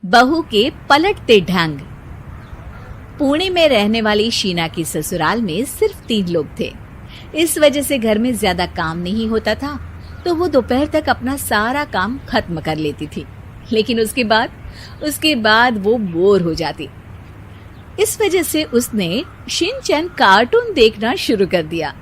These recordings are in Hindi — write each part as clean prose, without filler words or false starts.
बहू के पलटते ढंग। पुणे में रहने वाली शीना की ससुराल में सिर्फ 3 लोग थे। इस वजह से घर में ज्यादा काम नहीं होता था, तो वो दोपहर तक अपना सारा काम खत्म कर लेती थी। लेकिन उसके बाद वो बोर हो जाती। इस वजह से उसने शिनचैन कार्टून देखना शुरू कर दिया,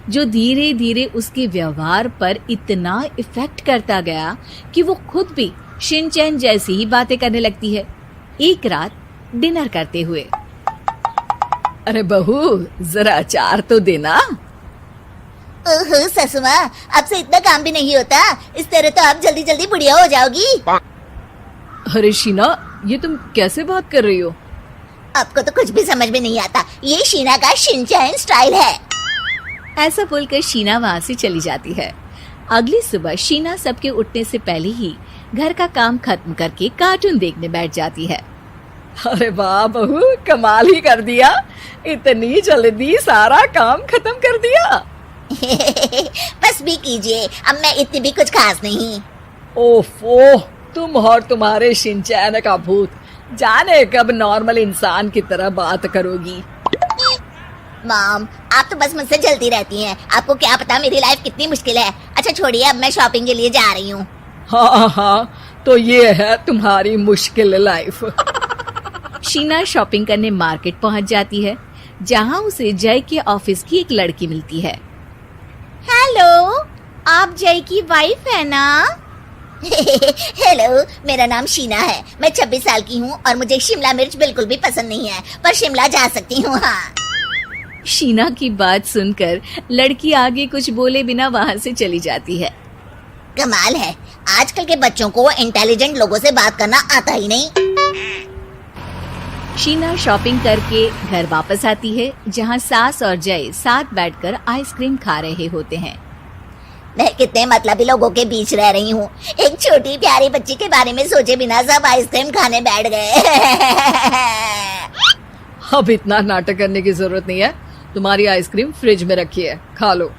जो धीरे धीरे उसके व्यवहार पर इतना इफेक्ट करता गया कि वो खुद भी शिनचैन जैसी ही बातें करने लगती है। एक रात डिनर करते हुए, अरे बहू, जरा अचार तो देना। ओहो सासू माँ, आपसे इतना काम भी नहीं होता। इस तरह तो आप जल्दी जल्दी बुढ़िया हो जाओगी। अरे शीना, ये तुम कैसे बात कर रही हो? आपको तो कुछ भी समझ में नहीं आता। ये शीना का शिनचैन स्टाइल है। ऐसा बोलकर शीना वहाँ से चली जाती है। अगली सुबह शीना सबके उठने से पहले ही घर का काम खत्म करके कार्टून देखने बैठ जाती है। अरे वाह बहू, कमाल ही कर दिया। इतनी जल्दी सारा काम खत्म कर दिया। बस भी कीजिए, अब मैं इतनी भी कुछ खास नहीं। ओफो, तुम और तुम्हारे शिनचैन का भूत, जाने कब नॉर्मल इंसान की तरह बात करोगी। मॉम, आप तो बस मुझसे जलती रहती हैं। आपको क्या पता मेरी लाइफ कितनी मुश्किल है। अच्छा छोड़िए, अब मैं शॉपिंग के लिए जा रही हूँ। हाँ, तो ये है तुम्हारी मुश्किल लाइफ। शीना शॉपिंग करने मार्केट पहुँच जाती है, जहाँ उसे जय के ऑफिस की एक लड़की मिलती है। हेलो, आप जय की वाइफ है ना? हेलो, मेरा नाम शीना है। मैं 26 साल की हूँ और मुझे शिमला मिर्च बिल्कुल भी पसंद नहीं है, पर शिमला जा सकती हूँ। हाँ। शीना की बात सुनकर लड़की आगे कुछ बोले बिना वहाँ से चली जाती है। कमाल है, आजकल के बच्चों को इंटेलिजेंट लोगों से बात करना आता ही नहीं। शीना शॉपिंग करके घर वापस आती है, जहाँ सास और जय साथ बैठकर आइसक्रीम खा रहे होते हैं। मैं कितने मतलबी लोगों के बीच रह रही हूँ। एक छोटी प्यारी बच्ची के बारे में सोचे बिना सब आइसक्रीम खाने बैठ गए। अब इतना नाटक करने की जरूरत नहीं है। तुम्हारी आइसक्रीम फ्रिज में रखी है, खा लो।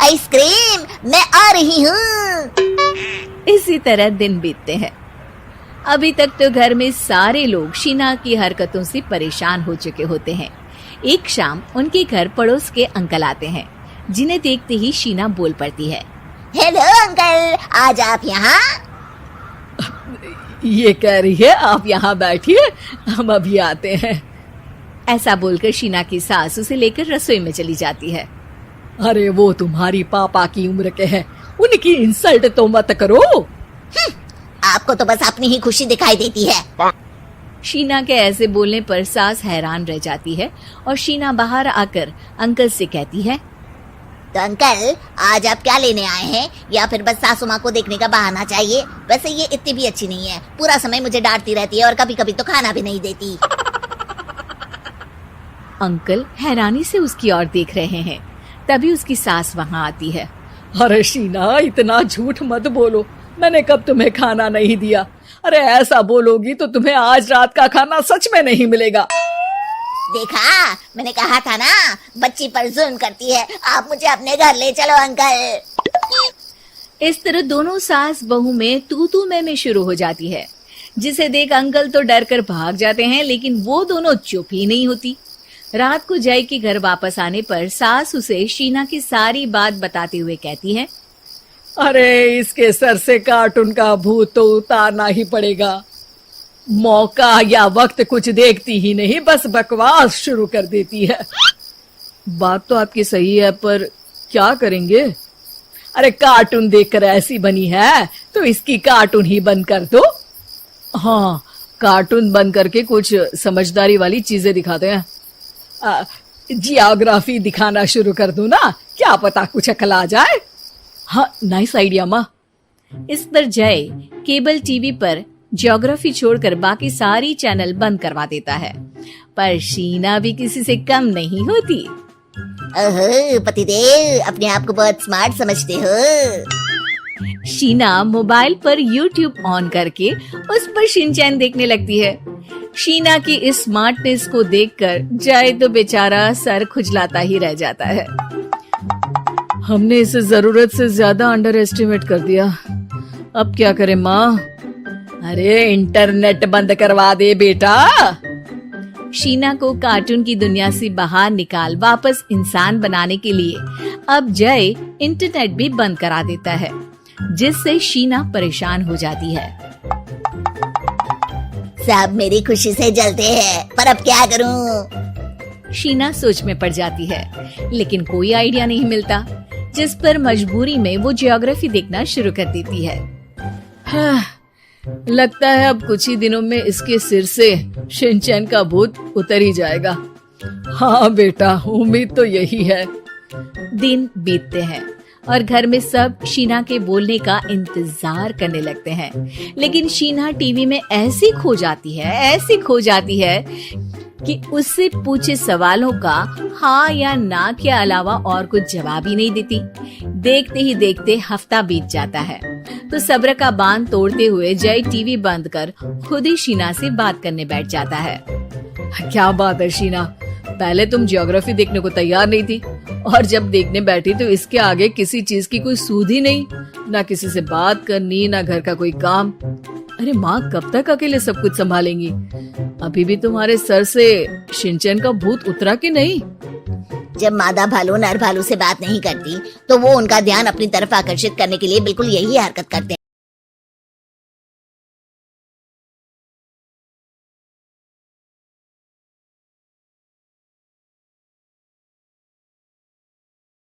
आइसक्रीम, मैं आ रही हूँ। इसी तरह दिन बीतते हैं। अभी तक तो घर में सारे लोग शीना की हरकतों से परेशान हो चुके होते हैं। एक शाम उनके घर पड़ोस के अंकल आते हैं, जिन्हें देखते ही शीना बोल पड़ती है। हेलो अंकल, आज आप यहाँ? ये कह रही है आप यहाँ बैठिए, हम अभी आते हैं। ऐसा बोलकर शीना की सास उसे लेकर रसोई में चली जाती है। अरे वो तुम्हारी पापा की उम्र के हैं, उनकी इंसल्ट तो मत करो। आपको तो बस अपनी ही खुशी दिखाई देती है। शीना के ऐसे बोलने पर सास हैरान रह जाती है और शीना बाहर आकर अंकल से कहती है, तो अंकल, आज आप क्या लेने आए हैं? या फिर बस सासू माँ को देखने का बहाना चाहिए? वैसे ये इतनी भी अच्छी नहीं है, पूरा समय मुझे डांटती रहती है और कभी कभी तो खाना भी नहीं देती। अंकल हैरानी से उसकी ओर देख रहे हैं। तभी उसकी सास वहाँ आती है। अरे शीना, इतना झूठ मत बोलो, मैंने कब तुम्हें खाना नहीं दिया? अरे ऐसा बोलोगी तो तुम्हें आज रात का खाना सच में नहीं मिलेगा। देखा, मैंने कहा था ना, बच्ची पर जुल्म करती है। आप मुझे अपने घर ले चलो अंकल। इस तरह दोनों सास बहू में तू मैं शुरू हो जाती है, जिसे देख अंकल तो डर कर भाग जाते हैं, लेकिन वो दोनों चुप ही नहीं होती। रात को जय के घर वापस आने पर सास उसे शीना की सारी बात बताते हुए कहती है, अरे इसके सर से कार्टून का भूत तो उतारना ही पड़ेगा। मौका या वक्त कुछ देखती ही नहीं, बस बकवास शुरू कर देती है। बात तो आपकी सही है, पर क्या करेंगे? अरे कार्टून देखकर ऐसी बनी है तो इसकी कार्टून ही बंद कर दो। हाँ, कार्टून बंद करके कुछ समझदारी वाली चीजें दिखाते हैं। जियोग्राफी दिखाना शुरू कर दो ना, क्या पता कुछ अकल आ जाए। हाँ, नाइस आइडिया माँ। इस पर जय केबल टीवी पर ज्योग्राफी छोड़कर बाकी सारी चैनल बंद करवा देता है, पर शीना भी किसी से कम नहीं होती। ओहो पतिदेव, अपने आप को बहुत स्मार्ट समझते हो। शीना मोबाइल पर YouTube ऑन करके उस पर शिनचैन देखने लगती है। शीना की इस स्मार्टनेस को देखकर जय तो बेचारा सर खुजलाता ही रह जाता है। हमने इसे जरूरत से ज्यादा अंडर एस्टिमेट कर दिया, अब क्या करें माँ? अरे इंटरनेट बंद करवा दे बेटा। शीना को कार्टून की दुनिया से बाहर निकाल वापस इंसान बनाने के लिए अब जय इंटरनेट भी बंद करा देता है, जिससे शीना परेशान हो जाती है। सब मेरी खुशी से जलते हैं, पर अब क्या करूं? शीना सोच में पड़ जाती है, लेकिन कोई आइडिया नहीं मिलता, जिस पर मजबूरी में वो ज्योग्राफी देखना शुरू कर देती है। हाँ, लगता है अब कुछ ही दिनों में इसके सिर से शिनचैन का भूत उतर ही जाएगा। हाँ बेटा, उम्मीद तो यही है। दिन बीतते हैं और घर में सब शीना के बोलने का इंतजार करने लगते हैं, लेकिन शीना टीवी में ऐसी खो जाती है कि उससे पूछे सवालों का हाँ या ना के अलावा और कुछ जवाब ही नहीं देती। देखते ही देखते हफ्ता बीत जाता है, तो सब्र का बांध तोड़ते हुए जय टीवी बंद कर खुद ही शीना से बात करने बैठ जाता है। क्या बात है शीना, पहले तुम ज्योग्राफी देखने को तैयार नहीं थी, और जब देखने बैठी तो इसके आगे किसी चीज की कोई सूध ही नहीं, ना किसी से बात करनी, ना घर का कोई काम। अरे माँ कब तक अकेले सब कुछ संभालेंगी? अभी भी तुम्हारे सर से शिनचैन का भूत उतरा कि नहीं? जब मादा भालू नर भालू से बात नहीं करती, तो वो उनका ध्यान अपनी तरफ आकर्षित करने के लिए बिल्कुल यही हरकत करते हैं।